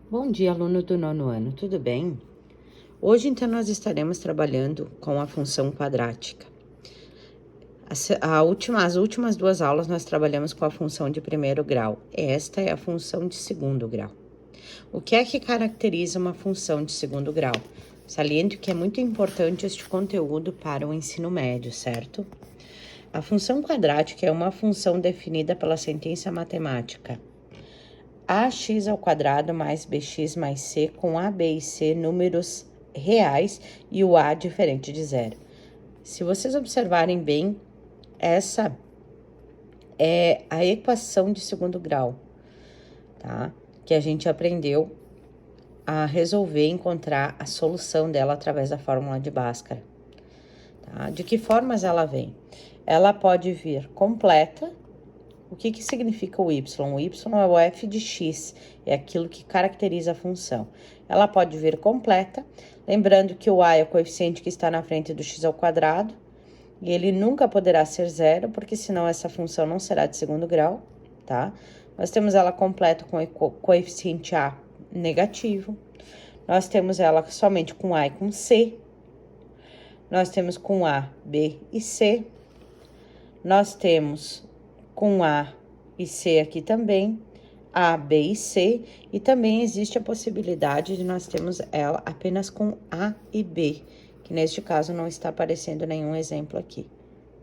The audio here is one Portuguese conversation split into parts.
Bom dia, aluno do nono ano, tudo bem? Hoje, então, nós estaremos trabalhando com a função quadrática. As últimas duas aulas nós trabalhamos com a função de primeiro grau. Esta é a função de segundo grau. O que é que caracteriza uma função de segundo grau? Saliento que é muito importante este conteúdo para o ensino médio, certo? A função quadrática é uma função definida pela sentença matemática ax² mais bx mais c, com a, b e c números reais e o a diferente de zero. Se vocês observarem bem, essa é a equação de segundo grau, tá? Que a gente aprendeu a resolver, encontrar a solução dela através da fórmula de Bhaskara. Tá? De que formas ela vem? Ela pode vir completa. O que significa o y? O y é o f de x, é aquilo que caracteriza a função. Ela pode vir completa, lembrando que o a é o coeficiente que está na frente do x², e ele nunca poderá ser zero, porque senão essa função não será de segundo grau, tá? Nós temos ela completa com o coeficiente a negativo, nós temos ela somente com a e com c, nós temos com a, b e c, nós temos com A e C aqui também, A, B e C, e também existe a possibilidade de nós termos ela apenas com A e B, que neste caso não está aparecendo nenhum exemplo aqui,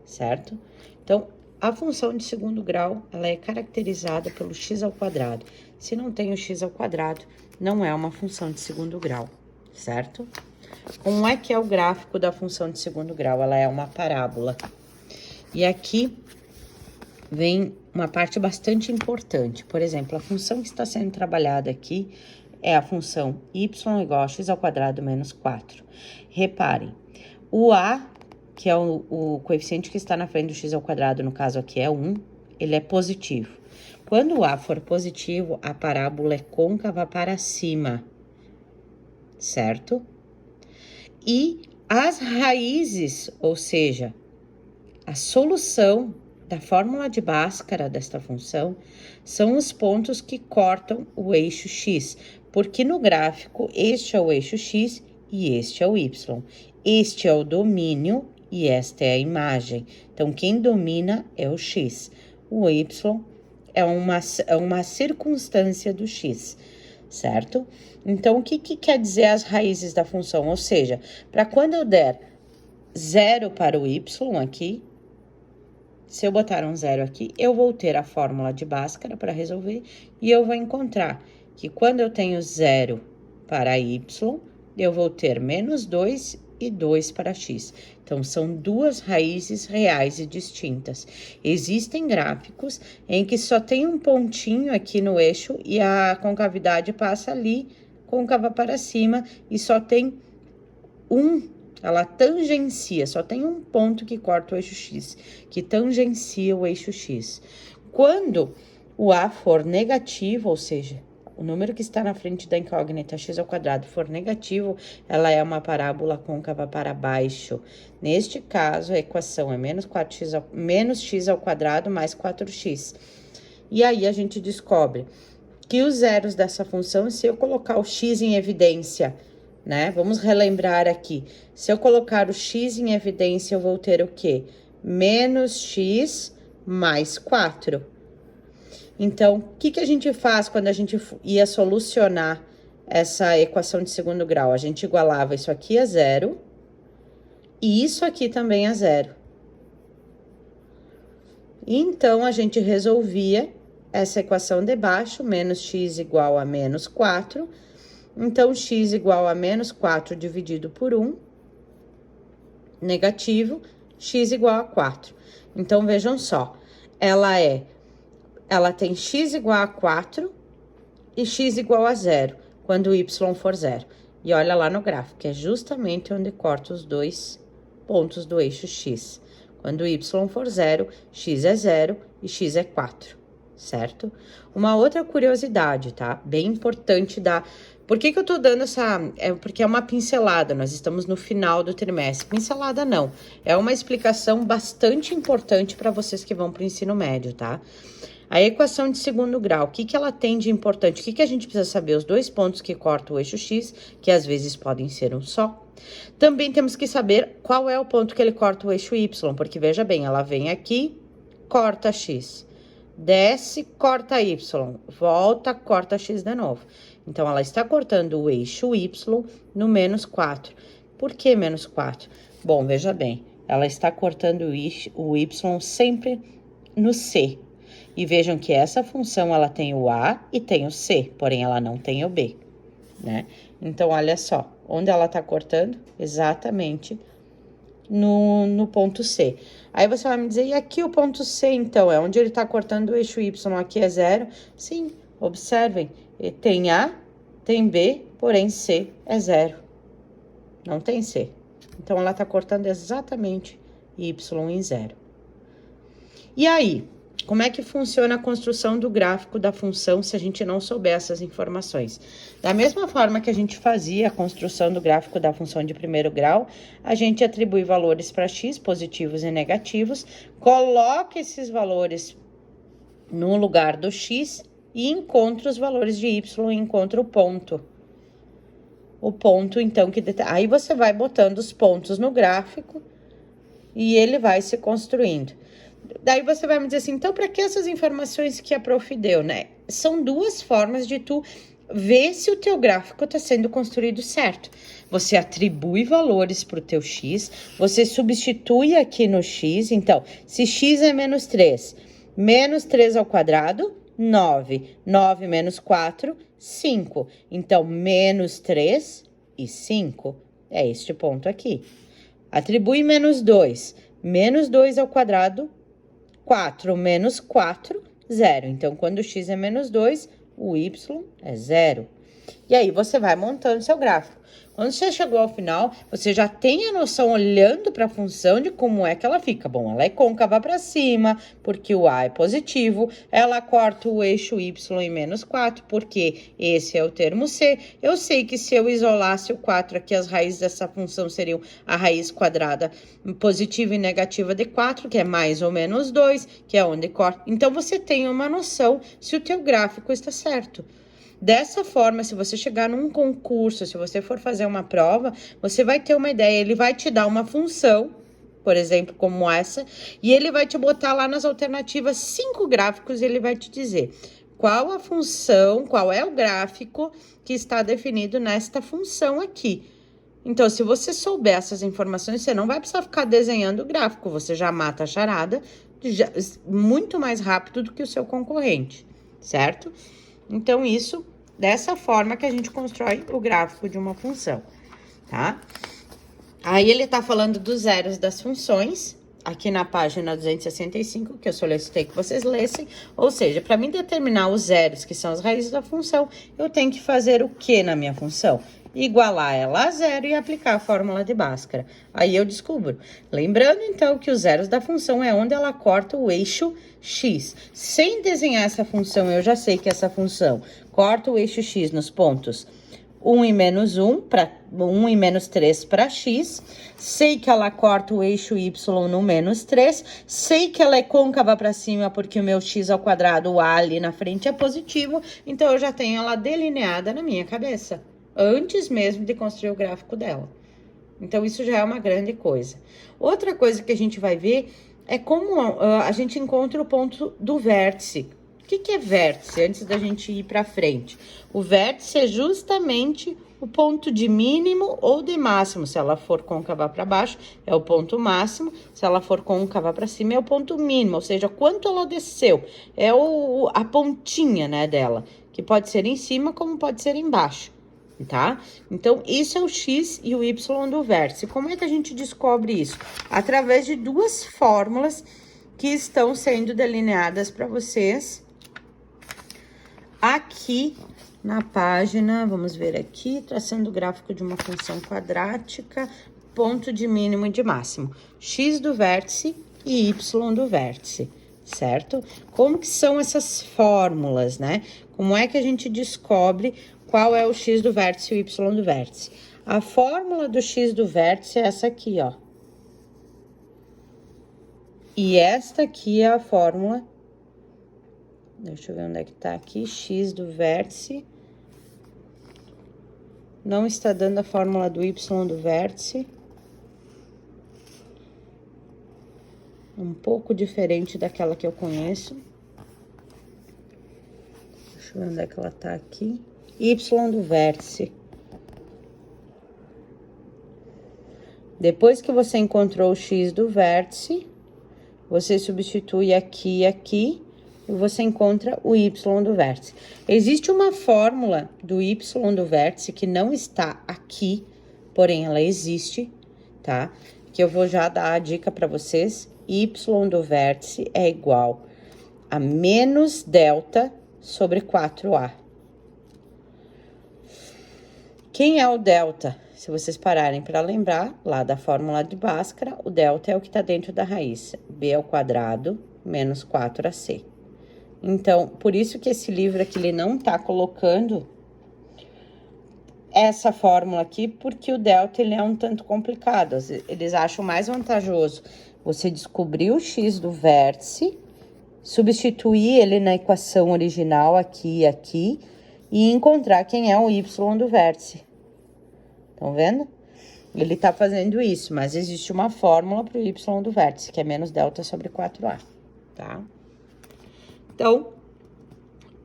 certo? Então, a função de segundo grau, ela é caracterizada pelo x². Se não tem o x², não é uma função de segundo grau, certo? Como é que é o gráfico da função de segundo grau? Ela é uma parábola. E aqui vem uma parte bastante importante. Por exemplo, a função que está sendo trabalhada aqui é a função y igual a x² menos 4. Reparem, o a, que é o coeficiente que está na frente do x², no caso aqui é 1, ele é positivo. Quando o a for positivo, a parábola é côncava para cima, certo? E as raízes, ou seja, a solução da fórmula de Bhaskara desta função são os pontos que cortam o eixo x, porque no gráfico este é o eixo x e este é o y. Este é o domínio e esta é a imagem. Então, quem domina é o x. O y é uma circunstância do x, certo? Então, o que quer dizer as raízes da função? Ou seja, para quando eu der 0 para o y aqui, se eu botar um 0 aqui, eu vou ter a fórmula de Bhaskara para resolver e eu vou encontrar que quando eu tenho 0 para y, eu vou ter menos 2 e 2 para x. Então, são duas raízes reais e distintas. Existem gráficos em que só tem um pontinho aqui no eixo e a concavidade passa ali, côncava para cima, e só tem ela tangencia, só tem um ponto que corta o eixo x, que tangencia o eixo x. Quando o a for negativo, ou seja, o número que está na frente da incógnita x² for negativo, ela é uma parábola côncava para baixo. Neste caso, a equação é menos x² mais 4x. E aí, a gente descobre que os zeros dessa função, se eu colocar o x em evidência, né? Vamos relembrar aqui. Se eu colocar o x em evidência, eu vou ter o quê? Menos x mais 4. Então, o que a gente faz quando a gente ia solucionar essa equação de segundo grau? A gente igualava isso aqui a 0 e isso aqui também a 0. Então, a gente resolvia essa equação de baixo, menos x igual a menos 4. Então, x igual a menos 4 dividido por 1, negativo, x igual a 4. Então, vejam só, ela tem x igual a 4 e x igual a 0, quando o y for 0. E olha lá no gráfico, que é justamente onde corta os dois pontos do eixo x. Quando o y for 0, x é 0 e x é 4, certo? Uma outra curiosidade, tá? Bem importante da... Por que eu tô dando essa... porque é uma pincelada, nós estamos no final do trimestre. Pincelada não, é uma explicação bastante importante para vocês que vão para o ensino médio, tá? A equação de segundo grau, o que que ela tem de importante? O que que a gente precisa saber? Os dois pontos que cortam o eixo X, que às vezes podem ser um só. Também temos que saber qual é o ponto que ele corta o eixo Y, porque veja bem, ela vem aqui, corta X, desce, corta Y, volta, corta X de novo. Então, ela está cortando o eixo Y no menos 4. Por que menos 4? Bom, veja bem, ela está cortando o Y sempre no C. E vejam que essa função, ela tem o A e tem o C, porém ela não tem o B, né? Então, olha só, onde ela tá cortando? Exatamente no ponto C. Aí você vai me dizer, e aqui o ponto C, então, é onde ele tá cortando o eixo Y, aqui é 0? Sim, observem, tem A, tem B, porém C é 0. Não tem C. Então, ela tá cortando exatamente Y em 0. E aí, como é que funciona a construção do gráfico da função se a gente não souber essas informações? Da mesma forma que a gente fazia a construção do gráfico da função de primeiro grau, a gente atribui valores para x, positivos e negativos, coloca esses valores no lugar do x e encontra os valores de y e encontra o ponto. O ponto, então, aí você vai botando os pontos no gráfico e ele vai se construindo. Daí você vai me dizer assim, então, para que essas informações que a prof deu, né? São duas formas de tu ver se o teu gráfico está sendo construído certo. Você atribui valores para o teu x, você substitui aqui no x, então, se x é menos 3 ao quadrado, 9. 9 menos 4, 5. Então, menos 3 e 5 é este ponto aqui. Atribui menos 2. Menos 2 ao quadrado, 4 menos 4, 0. Então, quando o x é menos 2, o y é 0. E aí, você vai montando seu gráfico. Quando você chegou ao final, você já tem a noção, olhando para a função, de como é que ela fica. Bom, ela é côncava para cima, porque o A é positivo. Ela corta o eixo Y em menos 4, porque esse é o termo C. Eu sei que se eu isolasse o 4 aqui, as raízes dessa função seriam a raiz quadrada positiva e negativa de 4, que é mais ou menos 2, que é onde corta. Então, você tem uma noção se o teu gráfico está certo. Dessa forma, se você chegar num concurso, se você for fazer uma prova, você vai ter uma ideia, ele vai te dar uma função, por exemplo, como essa, e ele vai te botar lá nas alternativas 5 gráficos e ele vai te dizer qual a função, qual é o gráfico que está definido nesta função aqui. Então, se você souber essas informações, você não vai precisar ficar desenhando o gráfico, você já mata a charada muito mais rápido do que o seu concorrente, certo? Então, dessa forma que a gente constrói o gráfico de uma função, tá? Aí, ele tá falando dos zeros das funções, aqui na página 265, que eu solicitei que vocês lessem. Ou seja, para mim determinar os zeros, que são as raízes da função, eu tenho que fazer o que na minha função? Igualar ela a zero e aplicar a fórmula de Bhaskara. Aí eu descubro. Lembrando, então, que os zeros da função é onde ela corta o eixo x. Sem desenhar essa função, eu já sei que essa função corta o eixo x nos pontos 1 e menos 1, 1 e menos 3 para x. Sei que ela corta o eixo y no menos 3. Sei que ela é côncava para cima, porque o meu x ao quadrado, o a ali na frente, é positivo. Então, eu já tenho ela delineada na minha cabeça, antes mesmo de construir o gráfico dela. Então, isso já é uma grande coisa. Outra coisa que a gente vai ver é como a gente encontra o ponto do vértice. O que é vértice, antes da gente ir para frente? O vértice é justamente o ponto de mínimo ou de máximo. Se ela for côncava para baixo, é o ponto máximo. Se ela for côncava para cima, é o ponto mínimo. Ou seja, quanto ela desceu. É a pontinha, né, dela. Que pode ser em cima, como pode ser embaixo. Tá? Então, isso é o x e o y do vértice. Como é que a gente descobre isso? Através de duas fórmulas que estão sendo delineadas para vocês aqui na página. Vamos ver aqui, traçando o gráfico de uma função quadrática, ponto de mínimo e de máximo. X do vértice e y do vértice, certo? Como que são essas fórmulas, né? Como é que a gente descobre qual é o x do vértice e o y do vértice? A fórmula do x do vértice é essa aqui, ó. E esta aqui é a fórmula Deixa eu ver onde é que tá aqui. X do vértice. Não está dando a fórmula do Y do vértice. Um pouco diferente daquela que eu conheço. Deixa eu ver onde é que ela tá aqui. Y do vértice. Depois que você encontrou o X do vértice, você substitui aqui e aqui, e você encontra o Y do vértice. Existe uma fórmula do Y do vértice que não está aqui, porém ela existe, tá? Que eu vou já dar a dica para vocês. Y do vértice é igual a menos delta sobre 4A. Quem é o delta? Se vocês pararem para lembrar, lá da fórmula de Bhaskara, o delta é o que está dentro da raiz. B ao quadrado menos 4AC. Então, por isso que esse livro aqui, ele não tá colocando essa fórmula aqui, porque o delta, ele é um tanto complicado. Eles acham mais vantajoso você descobrir o X do vértice, substituir ele na equação original aqui e aqui, e encontrar quem é o Y do vértice. Estão vendo? Ele tá fazendo isso, mas existe uma fórmula para o Y do vértice, que é menos delta sobre 4A, tá? Então,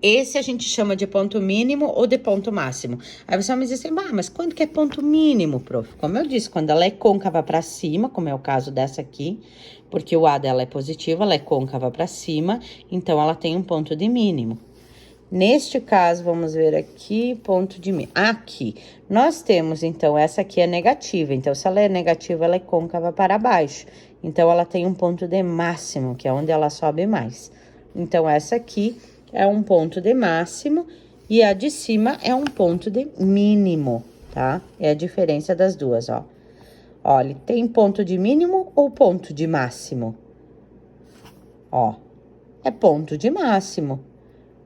esse a gente chama de ponto mínimo ou de ponto máximo. Aí você vai me dizer assim, mas quando que é ponto mínimo, prof? Como eu disse, quando ela é côncava para cima, como é o caso dessa aqui, porque o A dela é positivo, ela é côncava para cima, então ela tem um ponto de mínimo. Neste caso, vamos ver aqui, ponto de mínimo. Aqui, nós temos, então, essa aqui é negativa. Então, se ela é negativa, ela é côncava para baixo. Então, ela tem um ponto de máximo, que é onde ela sobe mais. Então, essa aqui é um ponto de máximo e a de cima é um ponto de mínimo, tá? É a diferença das duas, ó. Olha, tem ponto de mínimo ou ponto de máximo? Ó, é ponto de máximo.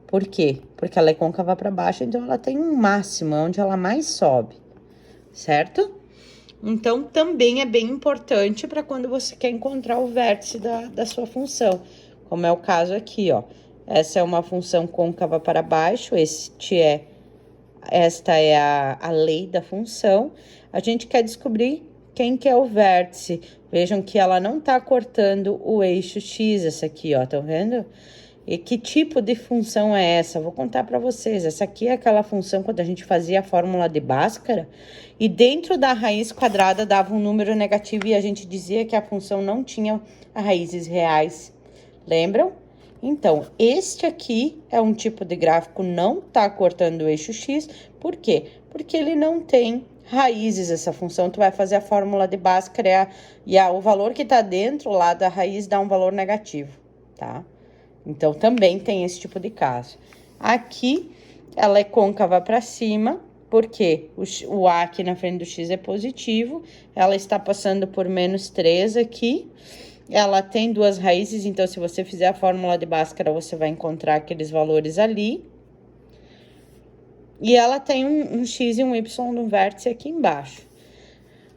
Por quê? Porque ela é côncava para baixo, então ela tem um máximo, é onde ela mais sobe, certo? Então, também é bem importante para quando você quer encontrar o vértice da sua função, como é o caso aqui, ó. Essa é uma função côncava para baixo, esta é a lei da função. A gente quer descobrir quem que é o vértice. Vejam que ela não tá cortando o eixo X, essa aqui, ó, estão vendo? E que tipo de função é essa? Vou contar para vocês. Essa aqui é aquela função quando a gente fazia a fórmula de Bhaskara e dentro da raiz quadrada dava um número negativo e a gente dizia que a função não tinha raízes reais. Lembram? Então, este aqui é um tipo de gráfico não tá cortando o eixo X. Por quê? Porque ele não tem raízes, essa função. Tu vai fazer a fórmula de Bhaskara e o valor que tá dentro lá da raiz dá um valor negativo, tá? Então, também tem esse tipo de caso. Aqui, ela é côncava para cima, porque o A aqui na frente do X é positivo. Ela está passando por menos 3 aqui. Ela tem duas raízes, então, se você fizer a fórmula de Bhaskara, você vai encontrar aqueles valores ali. E ela tem um X e um Y no vértice aqui embaixo.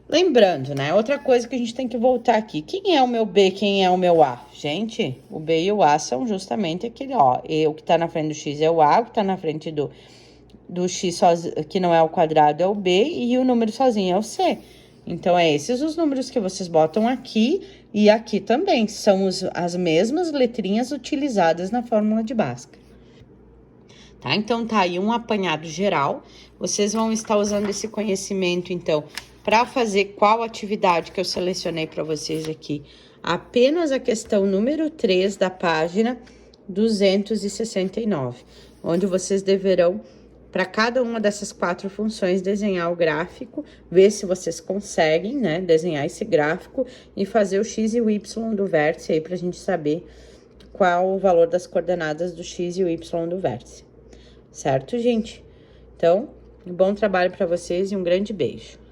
Lembrando, né? Outra coisa que a gente tem que voltar aqui. Quem é o meu B, quem é o meu A? Gente, o B e o A são justamente aquele, ó. E o que tá na frente do X é o A, o que tá na frente do X sozinho, que não é o quadrado, é o B, e o número sozinho é o C. Então, é esses os números que vocês botam aqui e aqui também. São as mesmas letrinhas utilizadas na fórmula de Bhaskara. Tá? Então, tá aí um apanhado geral. Vocês vão estar usando esse conhecimento, então, para fazer qual atividade que eu selecionei para vocês aqui? Apenas a questão número 3 da página 269, onde vocês deverão, para cada uma dessas 4 funções, desenhar o gráfico, ver se vocês conseguem, né, desenhar esse gráfico e fazer o X e o Y do vértice aí, para a gente saber qual o valor das coordenadas do X e o Y do vértice. Certo, gente? Então, um bom trabalho para vocês e um grande beijo.